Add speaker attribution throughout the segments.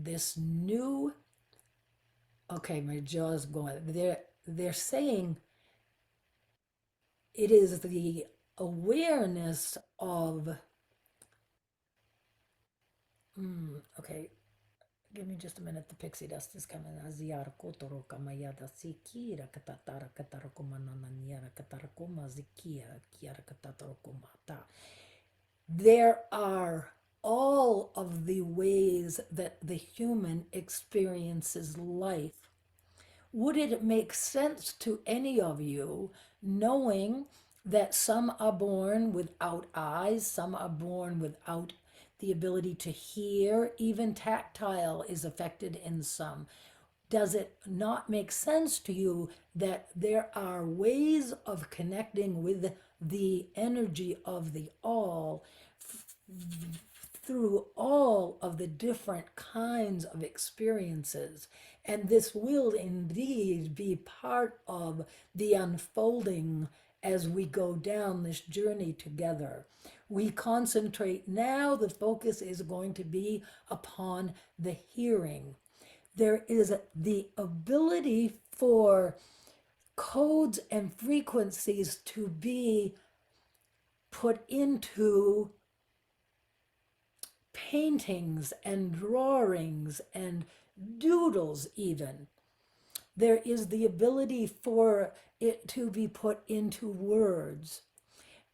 Speaker 1: this new, okay, my jaw's going. They're saying it is the awareness of, okay, give me just a minute. The pixie dust is coming. Aziara kotoro kamayada sikira katatara katara kumanana niara katara kuma zikia kiara katatara kumata. There are all of the ways that the human experiences life. Would it make sense to any of you, knowing that some are born without eyes, some are born without the ability to hear, even tactile is affected in some? Does it not make sense to you that there are ways of connecting with the energy of the all through all of the different kinds of experiences? And this will indeed be part of the unfolding as we go down this journey together. We concentrate now, the focus is going to be upon the hearing. There is the ability for codes and frequencies to be put into paintings and drawings and doodles, even. There is the ability for it to be put into words.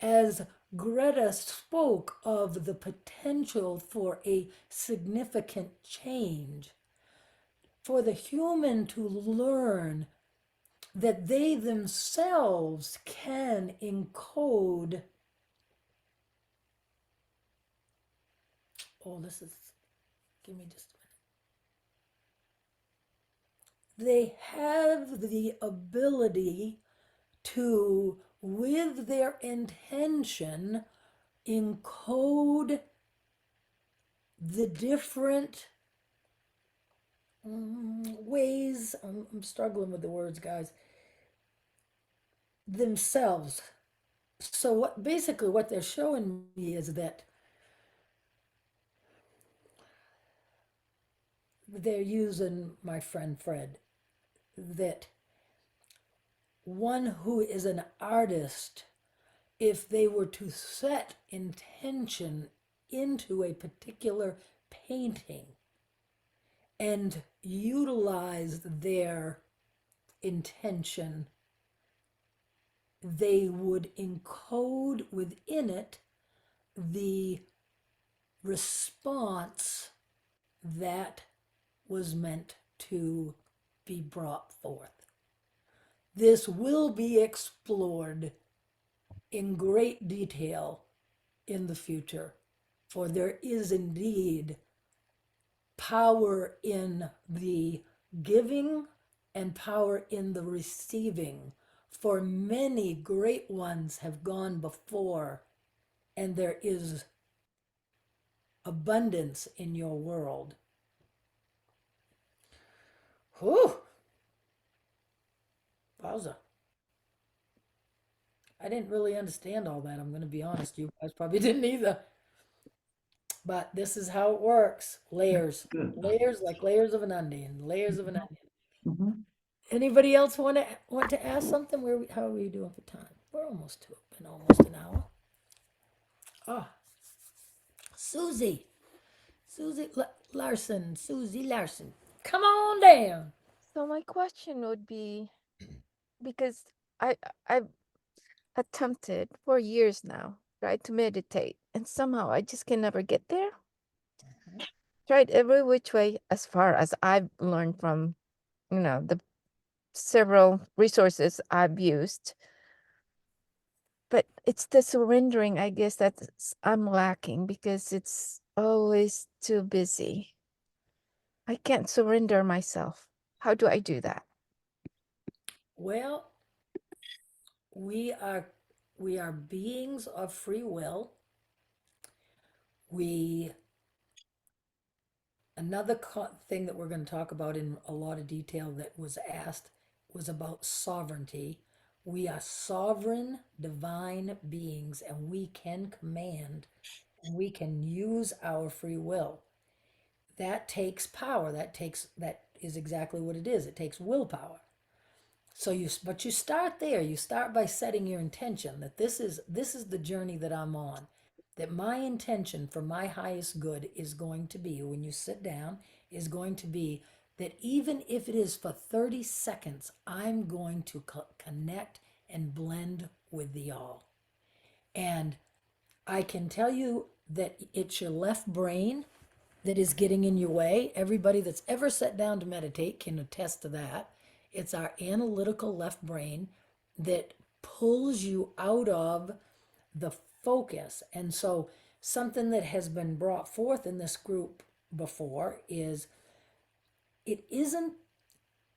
Speaker 1: As Greta spoke of the potential for a significant change, for the human to learn that they themselves can encode. Oh, this is, give me just a minute. They have the ability to, with their intention, encode the different ways. I'm struggling with the words, guys. Themselves. So what they're showing me is that they're using my friend Fred, that one who is an artist, if they were to set intention into a particular painting and utilize their intention, they would encode within it the response that was meant to be brought forth. This will be explored in great detail in the future, for there is indeed power in the giving and power in the receiving. For many great ones have gone before, and there is abundance in your world. Whew! Wowza. I didn't really understand all that. I'm going to be honest. You guys probably didn't either. But this is how it works. Layers.
Speaker 2: Good.
Speaker 1: Layers like layers of an onion. Layers of an onion.
Speaker 2: Mhm.
Speaker 1: Anybody else want to ask something? How are we doing for time? We're almost to been almost an hour. Ah, Susie. Susie Larson. Susie Larson. Come on down.
Speaker 3: So my question would be, because I've attempted for years now, tried to meditate, and somehow I just can never get there. Tried every which way as far as I've learned from, the several resources I've used. But it's the surrendering, I guess, that I'm lacking because it's always too busy. I can't surrender myself. How do I do that?
Speaker 1: Well, we are we are beings of free will. We Another thing that we're going to talk about in a lot of detail that was asked was about sovereignty. We are sovereign divine beings, and we can command and we can use our free will. that takes power. That is exactly what it is. It takes willpower. So but you start there. You start by setting your intention that this is the journey that I'm on. That my intention for my highest good is going to be, when you sit down, is going to be that even if it is for 30 seconds, I'm going to connect and blend with the all. And I can tell you that it's your left brain that is getting in your way. Everybody that's ever sat down to meditate can attest to that. It's our analytical left brain that pulls you out of the focus. And so, something that has been brought forth in this group before is it isn't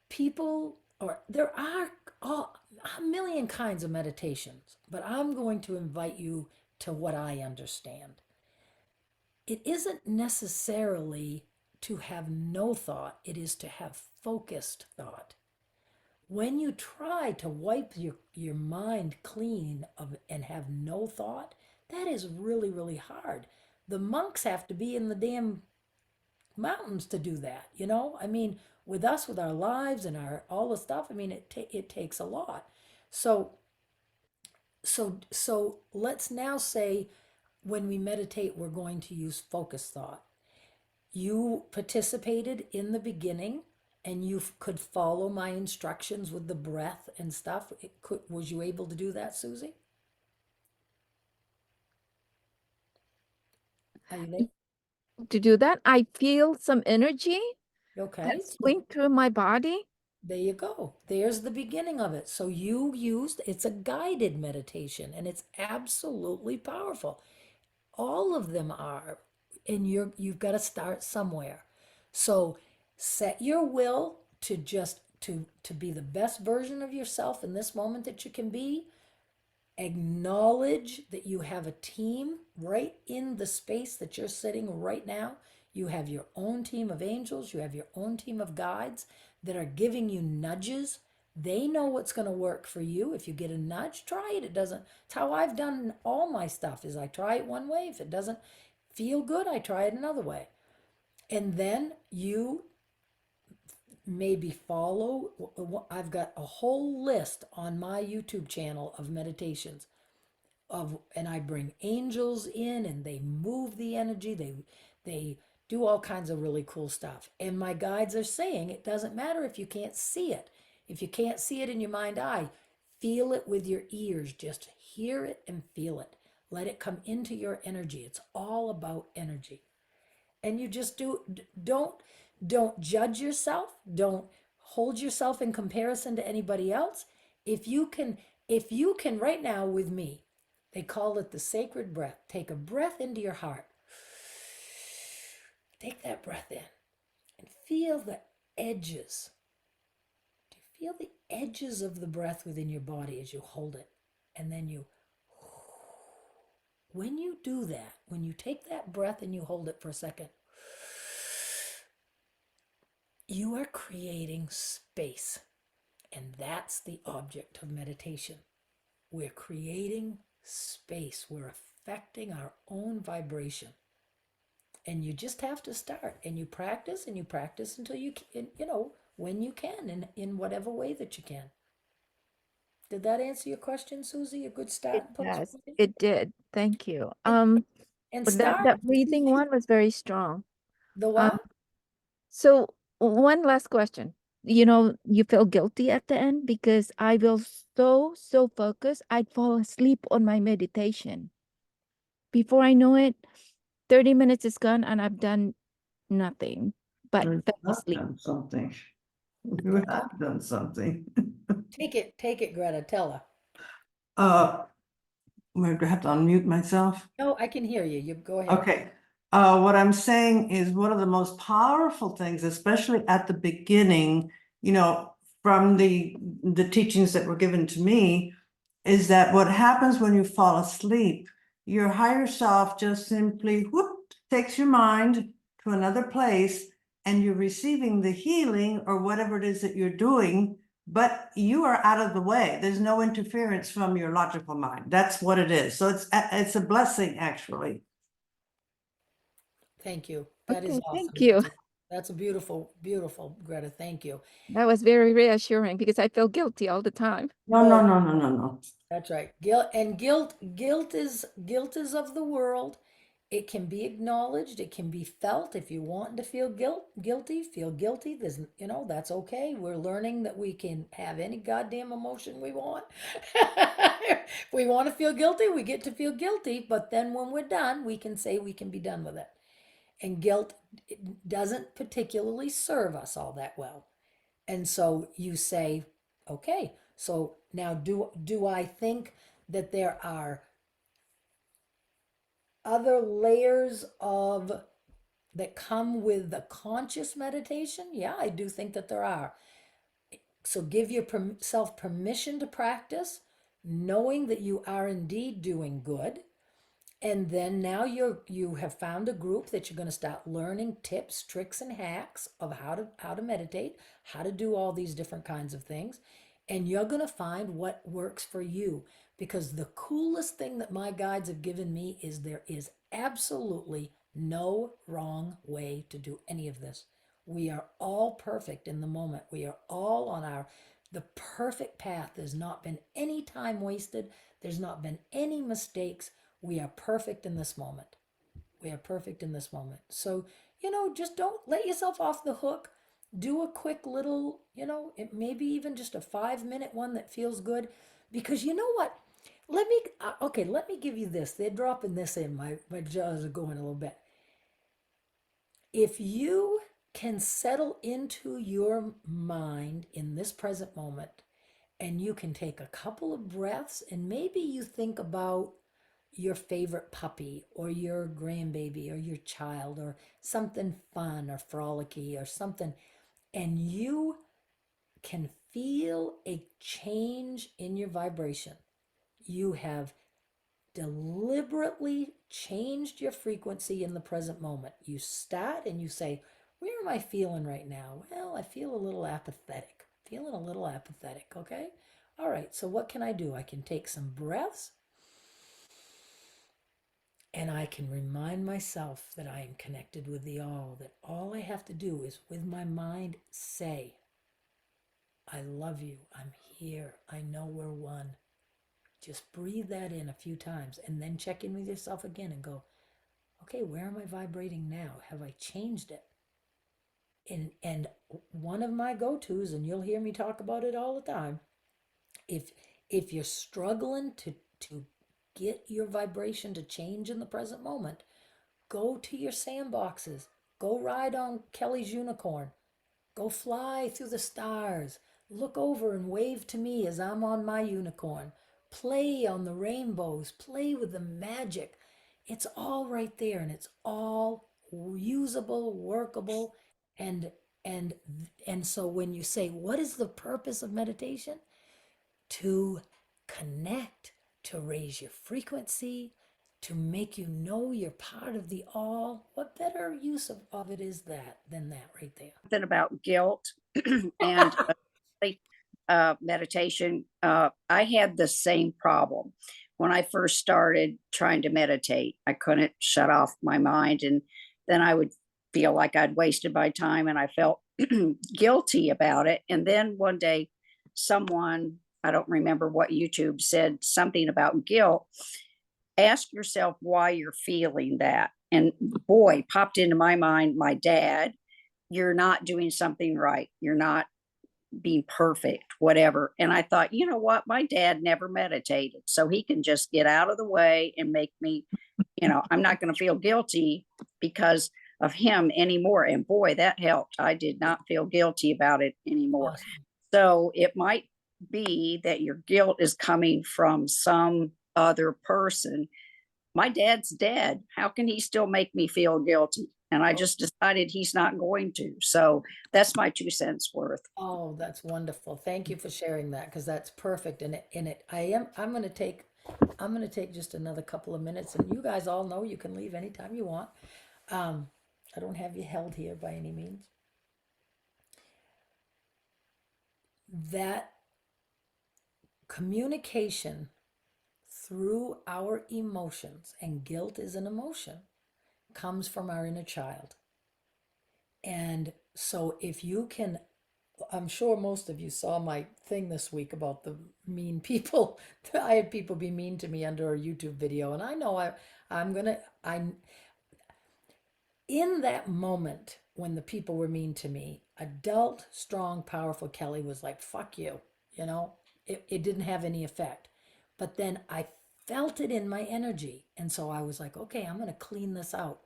Speaker 1: people, or there are a million kinds of meditations, but I'm going to invite you to what I understand. It isn't necessarily to have no thought, it is to have focused thought. When you try to wipe your mind clean and have no thought, that is really, really hard. The monks have to be in the damn mountains to do that, you know? I mean, with us, with our lives and our all the stuff, I mean, it takes a lot. So, so let's now say when we meditate, we're going to use focus thought. You participated in the beginning and you could follow my instructions with the breath and stuff. Was you able to do that, Susie? Are you there?
Speaker 3: To do that, I feel some energy
Speaker 1: Okay,
Speaker 3: that
Speaker 1: so
Speaker 3: swing through my body.
Speaker 1: there you go. There's the beginning of it. So you used, it's a guided meditation and it's absolutely powerful. All of them are, and you've got to start somewhere. So set your will to just to be the best version of yourself in this moment that you can be. Acknowledge that you have a team right in the space that you're sitting right now. You have your own team of angels, you have your own team of guides that are giving you nudges. They know what's going to work for you. If you get a nudge, try it. It doesn't, it's how I've done all my stuff is I try it one way. If it doesn't feel good, I try it another way. And then you maybe follow. I've got a whole list on my YouTube channel of meditations and I bring angels in and they move the energy. They do all kinds of really cool stuff. And my guides are saying it doesn't matter if you can't see it. If you can't see it in your mind eye, feel it with your ears. Just hear it and feel it. Let it come into your energy. It's all about energy. And you just don't judge yourself. Don't hold yourself in comparison to anybody else. If you can right now with me, they call it the sacred breath. Take a breath into your heart. Take that breath in and feel the edges. Do you feel the edges of the breath within your body as you hold it? And then when you do that, when you take that breath and you hold it for a second, you are creating space. And that's the object of meditation. We're creating space. We're affecting our own vibration. And you just have to start. And you practice until you can, when you can, in whatever way that you can. Did that answer your question, Susie? A good
Speaker 3: It
Speaker 1: start place?
Speaker 3: does. It did. Thank you.
Speaker 1: And, and
Speaker 3: But that
Speaker 1: start.
Speaker 3: that breathing one was very strong.
Speaker 1: The
Speaker 3: Um,
Speaker 1: what?
Speaker 3: so one last question. You know, you feel guilty at the end because I will so focus, I'd fall asleep on my meditation. Before I know it, 30 minutes is gone and I've done nothing but
Speaker 2: We've
Speaker 3: fell
Speaker 2: not
Speaker 3: asleep.
Speaker 2: done something. You have done something.
Speaker 1: Take it, Greta. Tell her.
Speaker 2: I'm going to have to unmute myself.
Speaker 1: No, I can hear you. You go ahead.
Speaker 2: Okay. What I'm saying is one of the most powerful things, especially at the beginning, from the teachings that were given to me, is that what happens when you fall asleep, your higher self just simply takes your mind to another place and you're receiving the healing or whatever it is that you're doing, but you are out of the way. There's no interference from your logical mind. That's what it is. So it's a blessing, actually.
Speaker 1: Thank you. That is
Speaker 3: Okay, thank
Speaker 1: awesome.
Speaker 3: you.
Speaker 1: That's a beautiful, beautiful, Greta. Thank you.
Speaker 3: That was very reassuring because I feel guilty all the time.
Speaker 2: No, no, no, no, no, no.
Speaker 1: That's right. Guilt is of the world. It can be acknowledged. It can be felt. If you want to feel guilty, feel guilty. There's, that's okay. We're learning that we can have any goddamn emotion we want. If we want to feel guilty, we get to feel guilty. But then when we're done, we can say we can be done with it. And guilt doesn't particularly serve us all that well. And so you say, okay, so now do I think that there are other layers of that come with the conscious meditation? Yeah, I do think that there are. So give yourself permission to practice, knowing that you are indeed doing good. And then now you have found a group that you're going to start learning tips, tricks, and hacks of how to meditate, how to do all these different kinds of things. And you're going to find what works for you. Because the coolest thing that my guides have given me is there is absolutely no wrong way to do any of this. We are all perfect in the moment. We are all on the perfect path. There's not been any time wasted. There's not been any mistakes. We are perfect in this moment. We are perfect in this moment. So, just don't let yourself off the hook. Do a quick little, maybe even just a 5-minute one that feels good. Because you know what? Let me give you this. They're dropping this in. My jaws are going a little bit. If you can settle into your mind in this present moment, and you can take a couple of breaths, and maybe you think about your favorite puppy or your grandbaby or your child or something fun or frolicky or something, and you can feel a change in your vibration. You have deliberately changed your frequency in the present moment. You start and you say, where am I feeling right now? Well, I feel a little apathetic. Feeling a little apathetic, okay? All right, so what can I do? I can take some breaths and I can remind myself that I am connected with the all, that all I have to do is with my mind say, I love you. I'm here. I know we're one. Just breathe that in a few times and then check in with yourself again and go, okay, where am I vibrating now? Have I changed it? And one of my go-tos, and you'll hear me talk about it all the time, if you're struggling to get your vibration to change in the present moment, go to your sandboxes. Go ride on Kelly's unicorn. Go fly through the stars. Look over and wave to me as I'm on my unicorn. Play on the rainbows. Play with the magic. It's all right there and it's all usable, workable. And and and so when you say, what is the purpose of meditation? To connect, to raise your frequency, to make you know you're part of the all. What better use of it is that than that right there?
Speaker 4: Something about guilt and meditation. I had the same problem when I first started trying to meditate. I couldn't shut off my mind, and then I would feel like I'd wasted my time, and I felt guilty about it. And then one day, someone, I don't remember what YouTube said, something about guilt. Ask yourself why you're feeling that. And boy, popped into my mind, my dad. You're not doing something right. You're not being perfect, whatever. And I thought, you know what? My dad never meditated. So he can just get out of the way and make me, I'm not going to feel guilty because of him anymore. And boy, that helped. I did not feel guilty about it anymore.
Speaker 1: Awesome.
Speaker 4: So it might be that your guilt is coming from some other person. My dad's dead. How can he still make me feel guilty? And I just decided he's not going to. So that's my 2 cents worth.
Speaker 1: Oh, that's wonderful. Thank you for sharing that because that's perfect. I'm going to take just another couple of minutes, and you guys all know you can leave anytime you want. I don't have you held here by any means. That communication through our emotions, and guilt is an emotion, comes from our inner child. And so if you can, I'm sure most of you saw my thing this week about the mean people. I had people be mean to me under a YouTube video, and I know I'm gonna I in that moment when the people were mean to me, adult, strong, powerful Kelly was like, fuck you, you know? It didn't have any effect. But then I felt it in my energy. And so I was like, okay, I'm going to clean this out.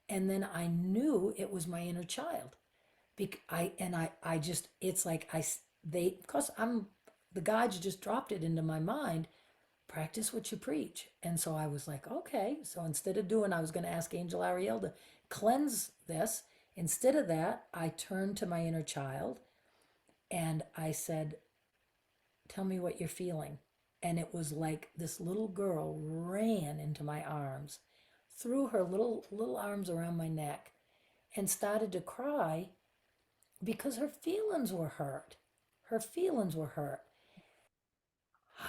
Speaker 1: And then I knew it was my inner child. I just, it's like because the guides just dropped it into my mind, practice what you preach. And so I was like, okay. So instead of I was going to ask Angel Ariel to cleanse this. Instead of that, I turned to my inner child and I said, tell me what you're feeling. And it was like this little girl ran into my arms, threw her little arms around my neck, and started to cry because her feelings were hurt. Her feelings were hurt.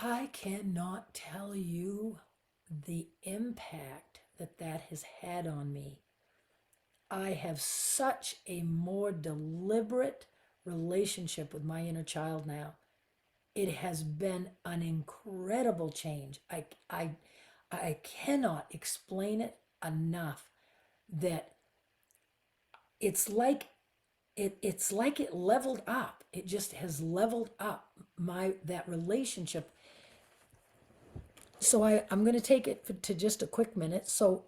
Speaker 1: I cannot tell you the impact that has had on me. I have such a more deliberate relationship with my inner child now. It has been an incredible change. I cannot explain it enough that it's like it's like it leveled up. It just has leveled up that relationship. So I'm going to take it to just a quick minute. So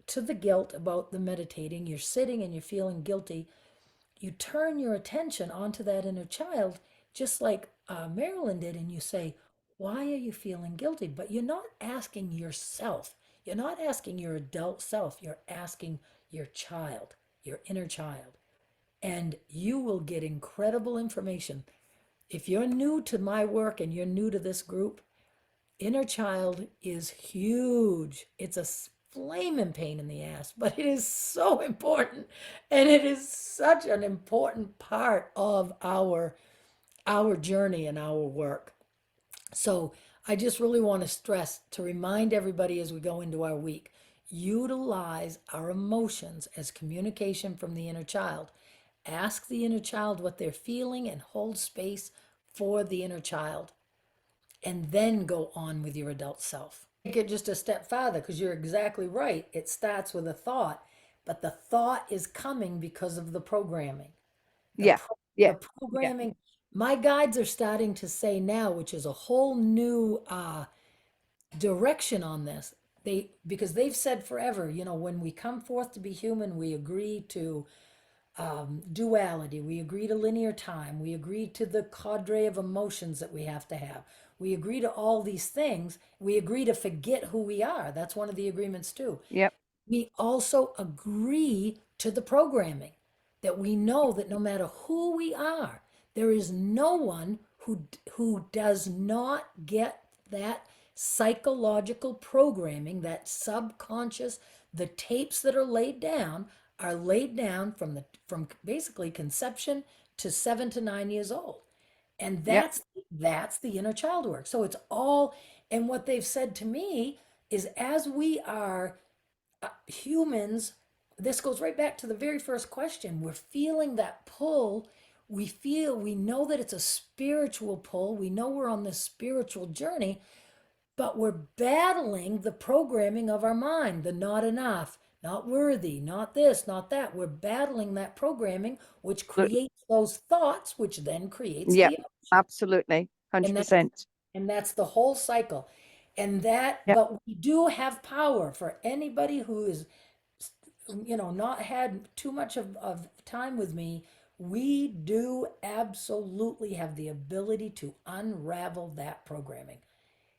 Speaker 1: to the guilt about the meditating, you're sitting and you're feeling guilty. You turn your attention onto that inner child, just like Marilyn did, and you say, why are you feeling guilty? But you're not asking yourself. You're not asking your adult self. You're asking your child, your inner child. And you will get incredible information. If you're new to my work and you're new to this group, inner child is huge. It's a flaming pain in the ass, but it is so important. And it is such an important part of our journey and our work. So I just really want to stress to remind everybody as we go into our week, utilize our emotions as communication from the inner child. Ask the inner child what they're feeling and hold space for the inner child, and then go on with your adult self. Take it just a step farther because you're exactly right. It starts with a thought, but the thought is coming because of the programming. The,
Speaker 3: Yeah.
Speaker 1: pro-
Speaker 3: Yeah.
Speaker 1: the programming, my guides are starting to say now, which is a whole new direction on this. Because they've said forever, when we come forth to be human, we agree to duality. We agree to linear time. We agree to the cadre of emotions that we have to have. We agree to all these things. We agree to forget who we are. That's one of the agreements too.
Speaker 3: Yep.
Speaker 1: We also agree to the programming that we know that no matter who we are, there is no one who does not get that psychological programming, that subconscious, the tapes that are laid down from basically conception to 7 to 9 years old. And
Speaker 3: Yep.
Speaker 1: that's the inner child work. So it's all, and what they've said to me is as we are humans, this goes right back to the very first question. We're feeling that pull. We know that it's a spiritual pull. We know we're on this spiritual journey, but we're battling the programming of our mind, the not enough, not worthy, not this, not that. We're battling that programming, which
Speaker 3: Absolutely.
Speaker 1: creates those thoughts, which then creates
Speaker 3: Yep.
Speaker 1: the emotion.
Speaker 3: Absolutely.
Speaker 1: And that
Speaker 3: 100%.
Speaker 1: and that's the whole cycle.
Speaker 3: Yep.
Speaker 1: But we do have power for anybody who is, not had too much of time with me. We do absolutely have the ability to unravel that programming.